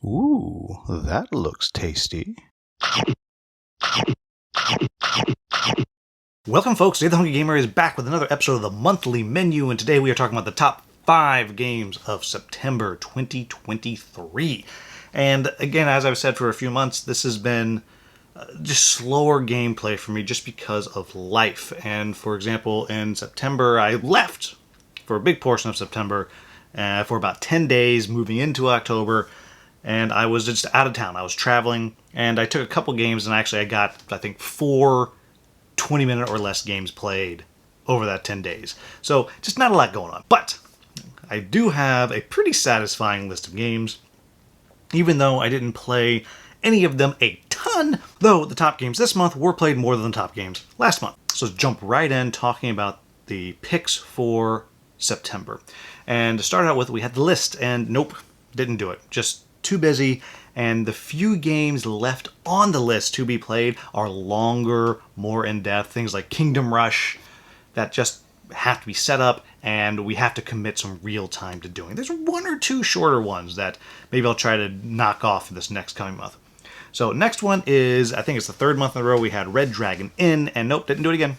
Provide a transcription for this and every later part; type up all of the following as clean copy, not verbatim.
Ooh, that looks tasty. Welcome, folks. Today the Hungry Gamer is back with another episode of the Monthly Menu, and today we are talking about the top 5 games of September 2023. And again, as I've said for a few months, this has been just slower gameplay for me just because of life. And for example, in September, I left for a big portion of September for about 10 days, moving into October, and I was just out of town. I was traveling, and I took a couple games, and actually I got, I think, 4 20-minute or less games played over that 10 days. So just not a lot going on. But I do have a pretty satisfying list of games, even though I didn't play any of them a ton, though the top games this month were played more than the top games last month. So let's jump right in talking about the picks for September. And to start out with, we had the list, and nope, didn't do it. Just too busy, and the few games left on the list to be played are longer, more in-depth, things like Kingdom Rush that just have to be set up, and we have to commit some real time to doing. There's 1 or 2 shorter ones that maybe I'll try to knock off this next coming month. So next one is, I think it's the 3rd month in a row, we had Red Dragon Inn, and nope, didn't do it again.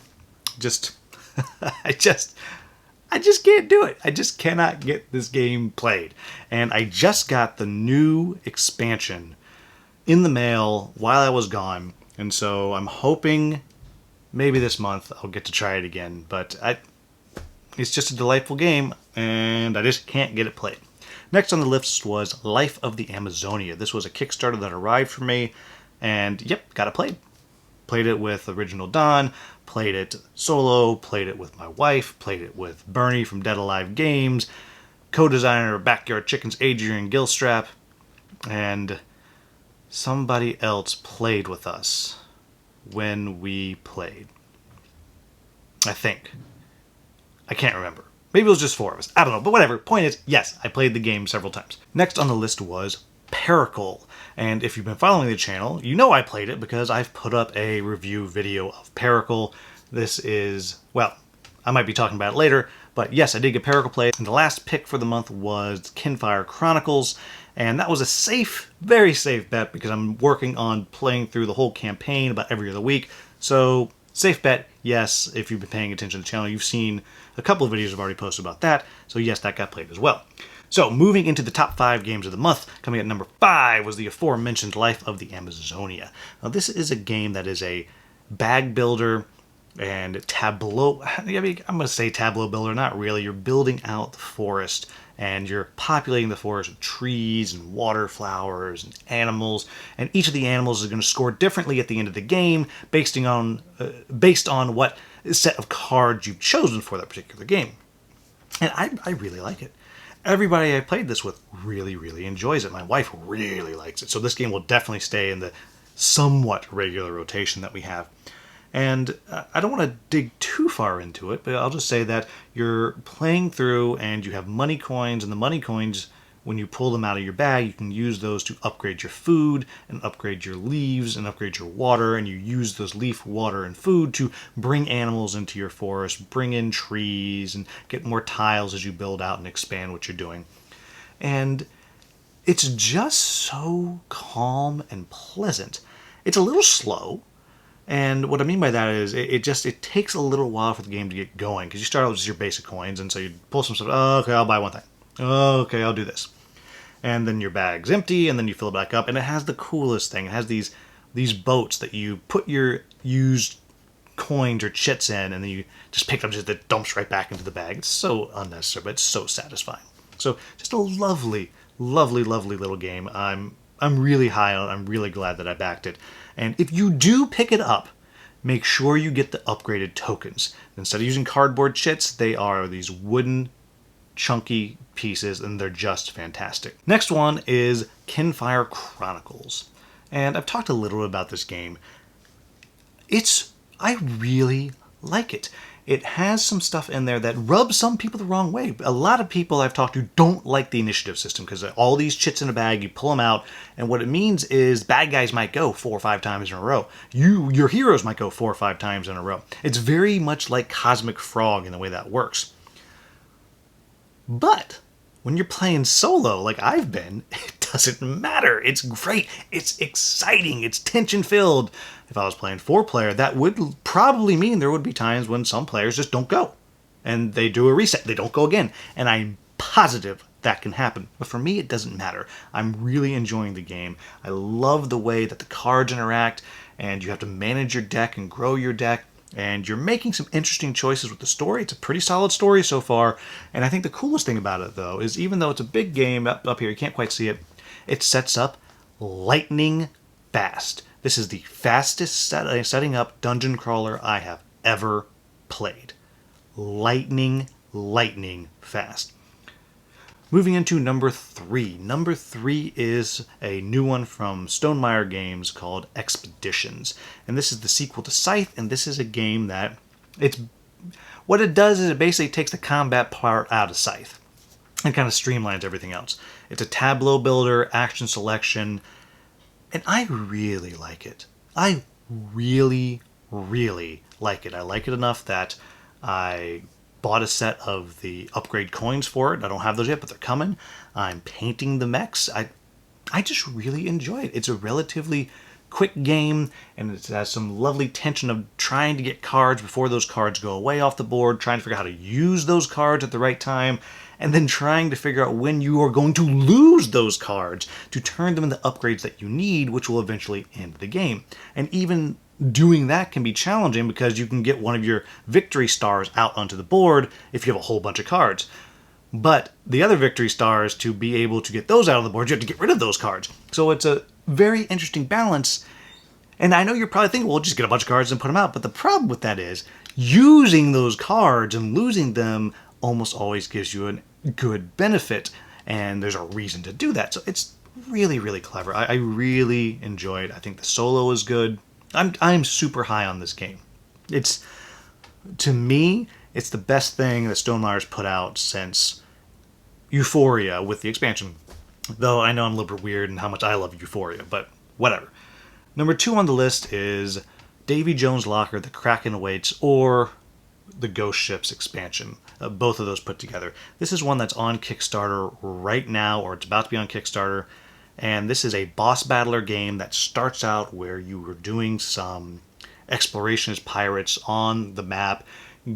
I just can't do it. I just cannot get this game played. And I just got the new expansion in the mail while I was gone. And so I'm hoping maybe this month I'll get to try it again. But it's just a delightful game, and I just can't get it played. Next on the list was Life of the Amazonia. This was a Kickstarter that arrived for me, and yep, got it played. Played it with Original Dawn, played it solo, played it with my wife, played it with Bernie from Dead Alive Games, co-designer of Backyard Chickens Adrian Gilstrap, and somebody else played with us when we played. I think. I can't remember. Maybe it was just 4 of us. I don't know, but whatever. Point is, yes, I played the game several times. Next on the list was Paracle. And if you've been following the channel, you know I played it because I've put up a review video of Paracle. This is, well, I might be talking about it later, but yes, I did get Paracle played. And the last pick for the month was Kinfire Chronicles, and that was a safe, very safe bet because I'm working on playing through the whole campaign about every other week. So, safe bet, yes, if you've been paying attention to the channel, you've seen a couple of videos I've already posted about that, so yes, that got played as well. So, moving into the top 5 games of the month, coming at number 5 was the aforementioned Life of the Amazonia. Now, this is a game that is a bag builder and tableau, I mean, I'm going to say tableau builder, not really. You're building out the forest, and you're populating the forest with trees and water flowers and animals, and each of the animals is going to score differently at the end of the game based on what set of cards you've chosen for that particular game. And I really like it. Everybody I played this with really, really enjoys it. My wife really likes it. So this game will definitely stay in the somewhat regular rotation that we have. And I don't want to dig too far into it, but I'll just say that you're playing through and you have money coins, and the money coins, when you pull them out of your bag, you can use those to upgrade your food and upgrade your leaves and upgrade your water, and you use those leaf, water, and food to bring animals into your forest, bring in trees, and get more tiles as you build out and expand what you're doing. And it's just so calm and pleasant. It's a little slow, and what I mean by that is it takes a little while for the game to get going, because you start out with just your basic coins, and so you pull some stuff, oh, okay, I'll buy one thing. Oh, okay, I'll do this. And then your bag's empty, and then you fill it back up, and it has the coolest thing. It has these boats that you put your used coins or chits in, and then you just pick it up, just it dumps right back into the bag. It's so unnecessary, but it's so satisfying. So just a lovely, lovely, lovely little game. I'm really high on it. I'm really glad that I backed it. And if you do pick it up, make sure you get the upgraded tokens. Instead of using cardboard chits, they are these wooden, chunky pieces, and they're just fantastic. Next one is Kinfire Chronicles. And I've talked a little bit about this game. I really like it. It has some stuff in there that rubs some people the wrong way. A lot of people I've talked to don't like the initiative system because all these chits in a bag, you pull them out, and what it means is bad guys might go 4 or 5 times in a row. Your heroes might go 4 or 5 times in a row. It's very much like Cosmic Frog in the way that works. But when you're playing solo like I've been, it doesn't matter. It's great. It's exciting. It's tension filled. If I was playing 4-player, that would probably mean there would be times when some players just don't go. And they do a reset. They don't go again. And I'm positive that can happen. But for me, it doesn't matter. I'm really enjoying the game. I love the way that the cards interact, and you have to manage your deck and grow your deck. And you're making some interesting choices with the story. It's a pretty solid story so far. And I think the coolest thing about it, though, is even though it's a big game up here, you can't quite see it, it sets up lightning fast. This is the fastest setting up dungeon crawler I have ever played. Lightning fast. Moving into number 3. Number 3 is a new one from Stonemaier Games called Expeditions. And this is the sequel to Scythe, and this is a game that what it does is it basically takes the combat part out of Scythe and kind of streamlines everything else. It's a tableau builder, action selection, and I really like it. I really like it. I like it enough that I bought a set of the upgrade coins for it. I don't have those yet, but they're coming. I'm painting the mechs. I just really enjoy it. It's a relatively quick game, and it has some lovely tension of trying to get cards before those cards go away off the board, trying to figure out how to use those cards at the right time, and then trying to figure out when you are going to lose those cards to turn them into upgrades that you need, which will eventually end the game. And even doing that can be challenging because you can get one of your victory stars out onto the board if you have a whole bunch of cards. But the other victory stars, to be able to get those out on the board, you have to get rid of those cards. So it's a very interesting balance. And I know you're probably thinking, well, just get a bunch of cards and put them out. But the problem with that is using those cards and losing them almost always gives you a good benefit. And there's a reason to do that. So it's really clever. I really enjoy it. I think the solo is good. I'm super high on this game. To me, it's the best thing that Stonemaier's put out since Euphoria with the expansion. Though I know I'm a little bit weird in how much I love Euphoria, but whatever. Number 2 on the list is Davy Jones' Locker, The Kraken Awaits, or the Ghost Ships expansion. Both of those put together. This is one that's on Kickstarter right now, or it's about to be on Kickstarter. And this is a boss battler game that starts out where you were doing some exploration as pirates on the map,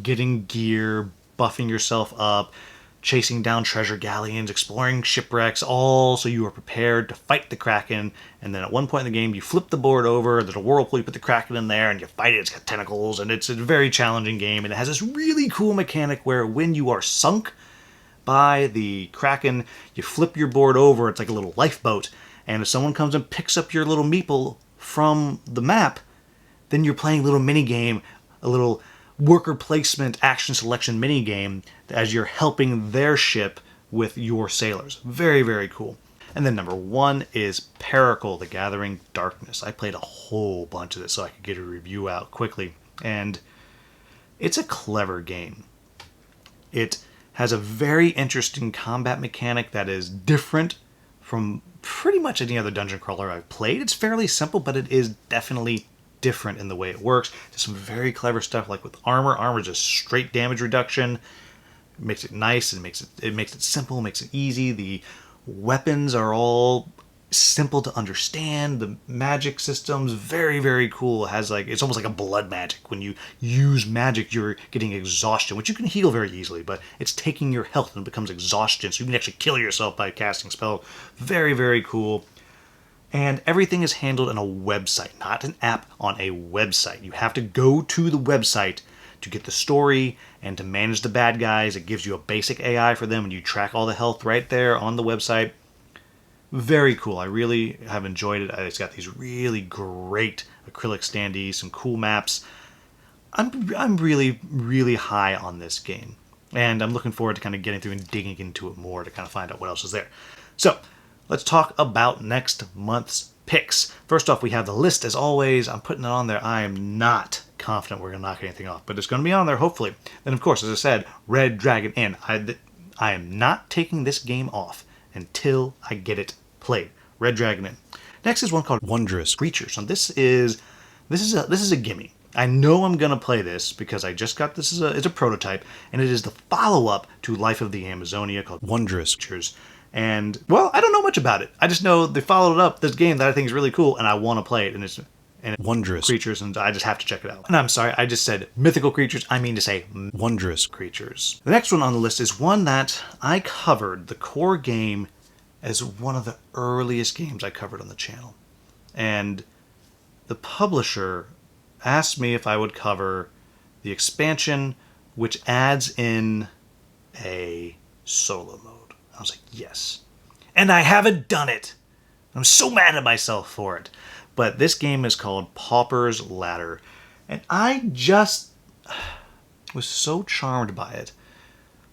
getting gear, buffing yourself up, chasing down treasure galleons, exploring shipwrecks, all so you are prepared to fight the Kraken. And then at one point in the game, you flip the board over, there's a whirlpool, you put the Kraken in there, and you fight it. It's got tentacles, and it's a very challenging game. And it has this really cool mechanic where when you are sunk by the Kraken, you flip your board over, it's like a little lifeboat, and if someone comes and picks up your little meeple from the map, then you're playing a little mini game, a little worker placement action selection mini game as you're helping their ship with your sailors. Very cool. And then number 1 is Paracle, The Gathering Darkness. I played a whole bunch of this so I could get a review out quickly, and it's a clever game. It has a very interesting combat mechanic that is different from pretty much any other dungeon crawler I've played. It's fairly simple, but it is definitely different in the way it works. There's some very clever stuff, like with armor. Armor is just straight damage reduction. It makes it nice, and it makes it simple, makes it easy. The weapons are all simple to understand. The magic system's very cool. It has it's almost like a blood magic. When you use magic, you're getting exhaustion, which you can heal very easily, but it's taking your health and it becomes exhaustion, so you can actually kill yourself by casting spell. Very cool. And everything is handled on a website, not an app, on a website. You have to go to the website to get the story and to manage the bad guys. It gives you a basic AI for them, and you track all the health right there on the website. Very cool. I really have enjoyed it. It's got these really great acrylic standees, some cool maps. I'm really high on this game, and I'm looking forward to kind of getting through and digging into it more to kind of find out what else is there. So let's talk about next month's picks. First off, we have the list as always. I'm putting it on there. I am not confident we're going to knock anything off, but it's going to be on there hopefully. Then of course, as I said, Red Dragon Inn. I am not taking this game off until I get it played. Red Dragon Inn. Next is one called Wondrous Creatures. And this is a gimme. I know I'm going to play this because I just got this it's a prototype, and it is the follow-up to Life of the Amazonia called Wondrous Creatures. And, well, I don't know much about it. I just know they followed up this game that I think is really cool, and I want to play it, and it's Wondrous Creatures, and I just have to check it out. And I'm sorry, I just said mythical creatures. I mean to say Wondrous Creatures. The next one on the list is one that I covered the core game as one of the earliest games I covered on the channel. And the publisher asked me if I would cover the expansion, which adds in a solo mode. I was like, yes. And I haven't done it. I'm so mad at myself for it. But this game is called Pauper's Ladder. And I just was so charmed by it.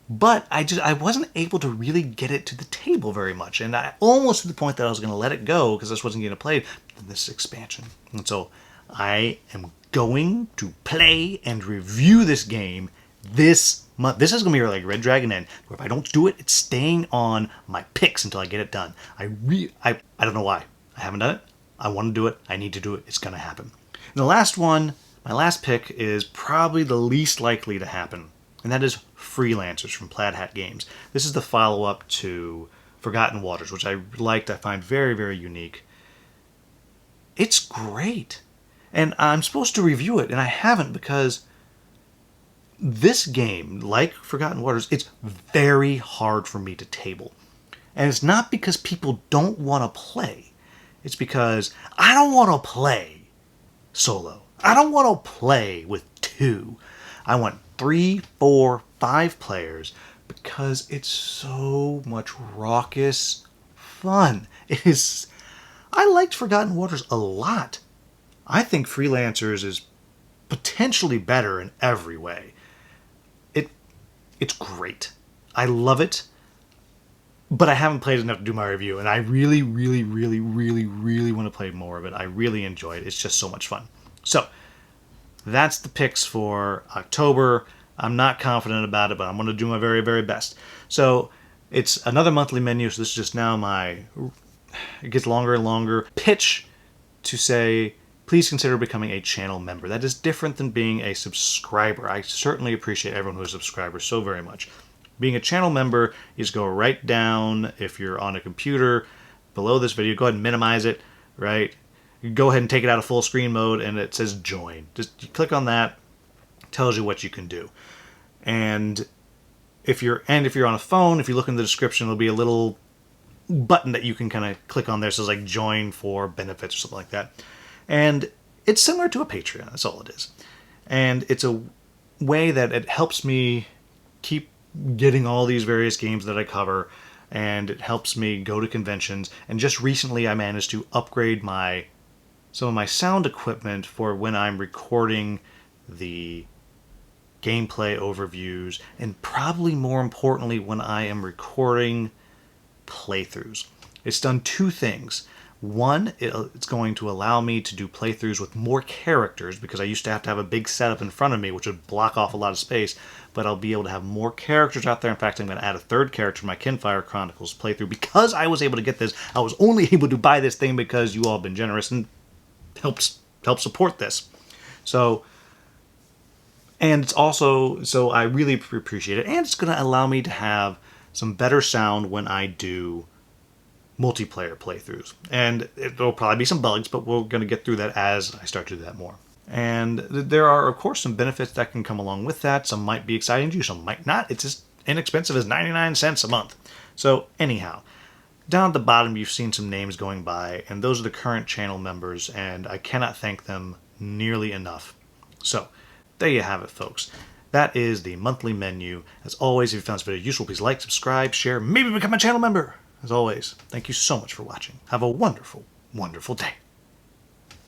But I wasn't able to really get it to the table very much. And I almost to the point that I was going to let it go because this wasn't going to play this expansion. And so I am going to play and review this game this month. This is going to be like Red Dragon Inn, where if I don't do it, it's staying on my picks until I get it done. I don't know why. I haven't done it. I want to do it. I need to do it. It's going to happen. And the last one, my last pick, is probably the least likely to happen, and that is Freelancers from Plaid Hat Games. This is the follow-up to Forgotten Waters, which I liked. I find very, very unique. It's great. And I'm supposed to review it, and I haven't because this game, like Forgotten Waters, it's very hard for me to table. And it's not because people don't want to play. It's because I don't want to play solo. I don't want to play with two. I want 3, 4, 5 players because it's so much raucous fun. It is. I liked Forgotten Waters a lot. I think Freelancers is potentially better in every way. It's great. I love it. But I haven't played enough to do my review, and I really, really, really, really, really want to play more of it. I really enjoy it. It's just so much fun. So, that's the picks for October. I'm not confident about it, but I'm going to do my very, very best. So, it's another monthly menu, so this is just now it gets longer and longer, pitch to say, please consider becoming a channel member. That is different than being a subscriber. I certainly appreciate everyone who is a subscriber so very much. Being a channel member is go right down, if you're on a computer, below this video, go ahead and minimize it, right? You go ahead and take it out of full screen mode, and it says join. Just you click on that, tells you what you can do. And if you're on a phone, if you look in the description, there'll be a little button that you can kind of click on there. So it's like join for benefits or something like that. And it's similar to a Patreon. That's all it is. And it's a way that it helps me keep getting all these various games that I cover, and it helps me go to conventions. And just recently I managed to upgrade some of my sound equipment for when I'm recording the gameplay overviews, and probably more importantly when I am recording playthroughs. It's done 2 things. One, it's going to allow me to do playthroughs with more characters, because I used to have a big setup in front of me, which would block off a lot of space, but I'll be able to have more characters out there. In fact, I'm going to add a 3rd character to my Kinfire Chronicles playthrough. Because I was able to get this, I was only able to buy this thing because you all have been generous and help support this. So, and it's also, so I really appreciate it, and it's going to allow me to have some better sound when I do multiplayer playthroughs. And there'll probably be some bugs, but we're going to get through that as I start to do that more. And there are, of course, some benefits that can come along with that. Some might be exciting to you, some might not. It's as inexpensive as 99 cents a month. So anyhow, down at the bottom you've seen some names going by, and those are the current channel members, and I cannot thank them nearly enough. So there you have it, folks. That is the monthly menu. As always, if you found this video useful, please like, subscribe, share, maybe become a channel member. As always, thank you so much for watching. Have a wonderful, wonderful day.